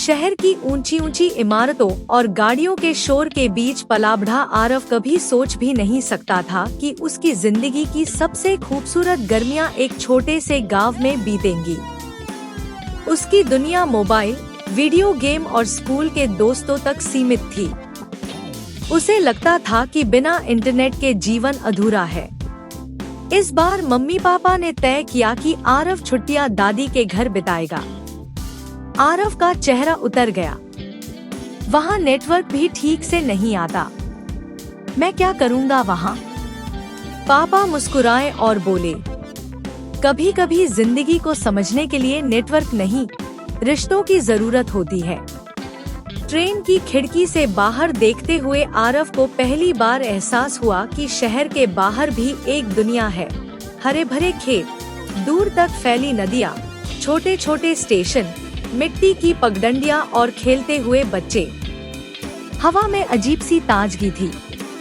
शहर की ऊंची ऊंची इमारतों और गाड़ियों के शोर के बीच पला बढ़ा आरव कभी सोच भी नहीं सकता था कि उसकी जिंदगी की सबसे खूबसूरत गर्मियां एक छोटे से गांव में बीतेंगी। उसकी दुनिया मोबाइल, वीडियो गेम और स्कूल के दोस्तों तक सीमित थी। उसे लगता था कि बिना इंटरनेट के जीवन अधूरा है। इस बार मम्मी पापा ने तय किया कि आरव छुट्टियां दादी के घर बिताएगा। आरव का चेहरा उतर गया। वहाँ नेटवर्क भी ठीक से नहीं आता। मैं क्या करूँगा वहाँ? पापा मुस्कुराए और बोले, कभी कभी जिंदगी को समझने के लिए नेटवर्क नहीं, रिश्तों की जरूरत होती है। ट्रेन की खिड़की से बाहर देखते हुए आरव को पहली बार एहसास हुआ कि शहर के बाहर भी एक दुनिया है। हरे भरे खेत, दूर तक फैली नदियाँ, छोटे छोटे स्टेशन, मिट्टी की पगडंडियां और खेलते हुए बच्चे। हवा में अजीब सी ताजगी थी,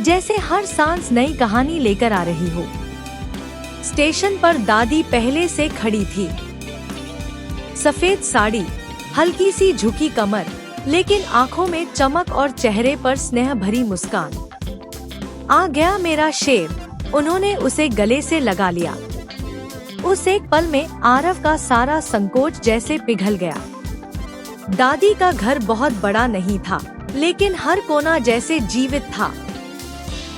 जैसे हर सांस नई कहानी लेकर आ रही हो। स्टेशन पर दादी पहले से खड़ी थी। सफेद साड़ी, हल्की सी झुकी कमर, लेकिन आंखों में चमक और चेहरे पर स्नेह भरी मुस्कान। आ गया मेरा शेर, उन्होंने उसे गले से लगा लिया। उस एक पल में आरव का सारा संकोच जैसे पिघल गया। दादी का घर बहुत बड़ा नहीं था, लेकिन हर कोना जैसे जीवित था।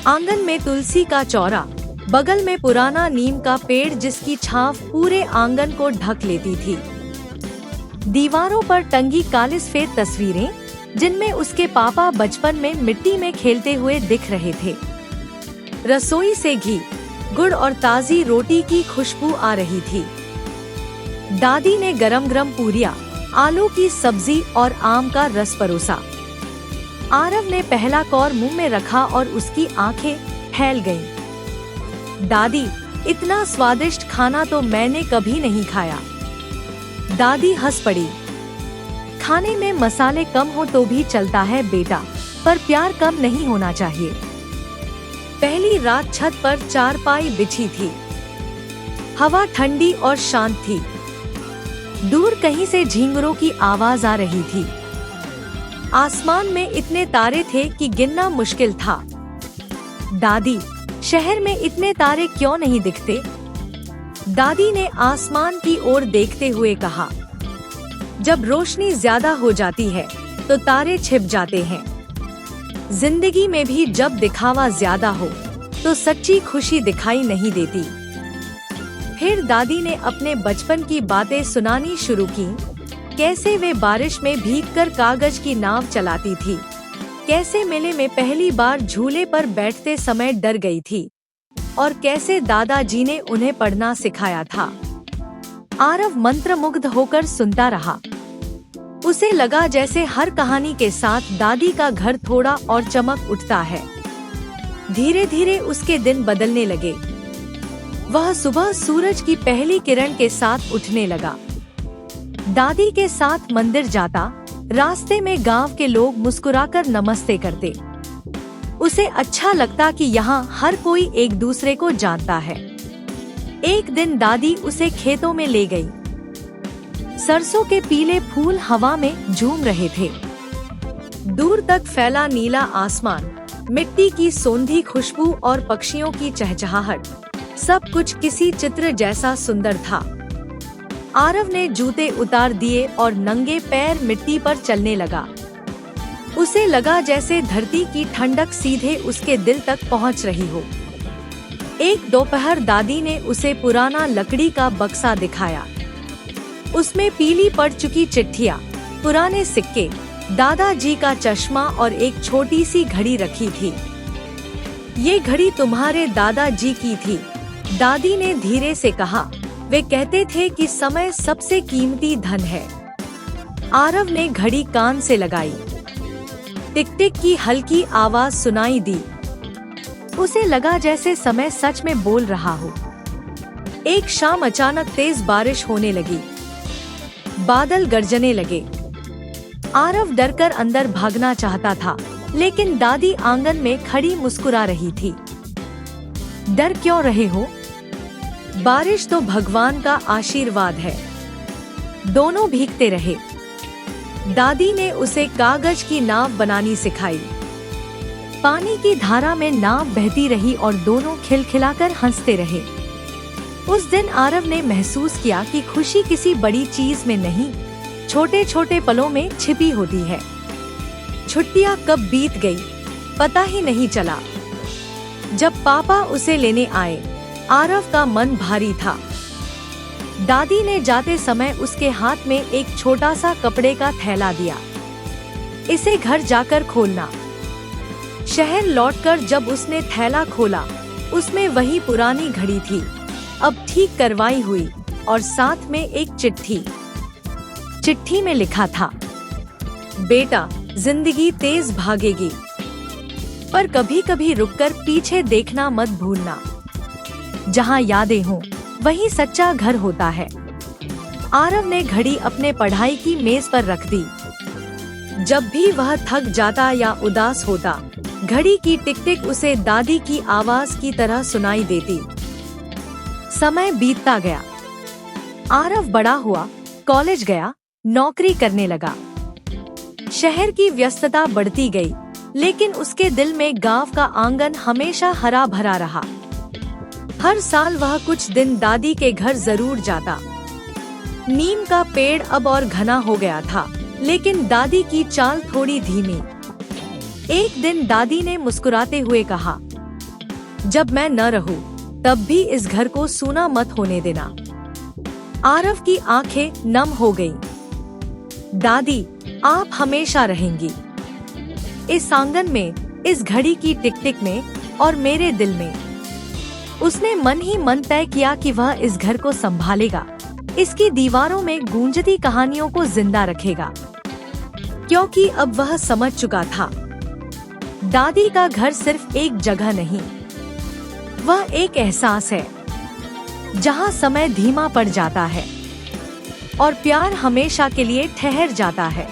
आंगन में तुलसी का चौरा, बगल में पुराना नीम का पेड़ जिसकी छांव पूरे आंगन को ढक लेती थी। दीवारों पर टंगी काली सफेद तस्वीरें, जिनमें उसके पापा बचपन में मिट्टी में खेलते हुए दिख रहे थे। रसोई से घी, गुड़ और ताजी रोटी की खुशबू आ रही थी। दादी ने गरम गरम पूरियां, आलू की सब्जी और आम का रस परोसा। आरव ने पहला कौर मुंह में रखा और उसकी आंखें फैल गईं। दादी, इतना स्वादिष्ट खाना तो मैंने कभी नहीं खाया। दादी हंस पड़ी। खाने में मसाले कम हो तो भी चलता है बेटा, पर प्यार कम नहीं होना चाहिए। पहली रात छत पर चारपाई बिछी थी। हवा ठंडी और शांत थी। दूर कहीं से झींगरों की आवाज आ रही थी। आसमान में इतने तारे थे कि गिनना मुश्किल था। दादी, शहर में इतने तारे क्यों नहीं दिखते? दादी ने आसमान की ओर देखते हुए कहा, जब रोशनी ज्यादा हो जाती है तो तारे छिप जाते हैं। जिंदगी में भी जब दिखावा ज्यादा हो तो सच्ची खुशी दिखाई नहीं देती। फिर दादी ने अपने बचपन की बातें सुनानी शुरू की। कैसे वे बारिश में भीगकर कागज की नाव चलाती थी, कैसे मेले में पहली बार झूले पर बैठते समय डर गई थी, और कैसे दादाजी ने उन्हें पढ़ना सिखाया था। आरव मंत्रमुग्ध होकर सुनता रहा। उसे लगा जैसे हर कहानी के साथ दादी का घर थोड़ा और चमक उठता है। धीरे धीरे उसके दिन बदलने लगे। वह सुबह सूरज की पहली किरण के साथ उठने लगा। दादी के साथ मंदिर जाता, रास्ते में गांव के लोग मुस्कुराकर नमस्ते करते। उसे अच्छा लगता कि यहाँ हर कोई एक दूसरे को जानता है। एक दिन दादी उसे खेतों में ले गई। सरसों के पीले फूल हवा में झूम रहे थे। दूर तक फैला नीला आसमान, मिट्टी की सोंधी खुशबू और पक्षियों की चहचहाहट, सब कुछ किसी चित्र जैसा सुंदर था। आरव ने जूते उतार दिए और नंगे पैर मिट्टी पर चलने लगा। उसे लगा जैसे धरती की ठंडक सीधे उसके दिल तक पहुंच रही हो। एक दोपहर दादी ने उसे पुराना लकड़ी का बक्सा दिखाया। उसमें पीली पड़ चुकी चिट्ठियाँ, पुराने सिक्के, दादाजी का चश्मा और एक छोटी सी घड़ी रखी थी। ये घड़ी तुम्हारे दादाजी की थी, दादी ने धीरे से कहा। वे कहते थे कि समय सबसे कीमती धन है। आरव ने घड़ी कान से लगाई। टिक टिक की हल्की आवाज सुनाई दी। उसे लगा जैसे समय सच में बोल रहा हो। एक शाम अचानक तेज बारिश होने लगी। बादल गरजने लगे। आरव डरकर अंदर भागना चाहता था, लेकिन दादी आंगन में खड़ी मुस्कुरा रही थी। डर क्यों रहे हो? बारिश तो भगवान का आशीर्वाद है। दोनों भीगते रहे। दादी ने उसे कागज की नाव बनानी सिखाई। पानी की धारा में नाव बहती रही और दोनों खिलखिलाकर हंसते रहे। उस दिन आरव ने महसूस किया कि खुशी किसी बड़ी चीज में नहीं, छोटे छोटे पलों में छिपी होती है। छुट्टियां कब बीत गई पता ही नहीं चला। जब पापा उसे लेने आए, आरव का मन भारी था। दादी ने जाते समय उसके हाथ में एक छोटा सा कपड़े का थैला दिया। इसे घर जाकर खोलना। शहर लौटकर जब उसने थैला खोला, उसमें वही पुरानी घड़ी थी, अब ठीक करवाई हुई, और साथ में एक चिट्ठी। चिट्ठी में लिखा था, बेटा, जिंदगी तेज भागेगी, पर कभी कभी रुककर पीछे देखना मत भूलना। जहाँ यादें हों वही सच्चा घर होता है। आरव ने घड़ी अपने पढ़ाई की मेज पर रख दी। जब भी वह थक जाता या उदास होता, घड़ी की टिक टिक उसे दादी की आवाज की तरह सुनाई देती। समय बीतता गया। आरव बड़ा हुआ, कॉलेज गया, नौकरी करने लगा। शहर की व्यस्तता बढ़ती गई, लेकिन उसके दिल में गांव का आंगन हमेशा हरा भरा रहा। हर साल वह कुछ दिन दादी के घर जरूर जाता। नीम का पेड़ अब और घना हो गया था, लेकिन दादी की चाल थोड़ी धीमी। एक दिन दादी ने मुस्कुराते हुए कहा, जब मैं न रहूं, तब भी इस घर को सूना मत होने देना। आरव की आंखें नम हो गईं। दादी, आप हमेशा रहेंगी इस आंगन में, इस घड़ी की टिक टिक में और मेरे दिल में। उसने मन ही मन तय किया कि वह इस घर को संभालेगा, इसकी दीवारों में गूंजती कहानियों को जिंदा रखेगा, क्योंकि अब वह समझ चुका था, दादी का घर सिर्फ एक जगह नहीं, वह एक एहसास है, जहां समय धीमा पड़ जाता है और प्यार हमेशा के लिए ठहर जाता है।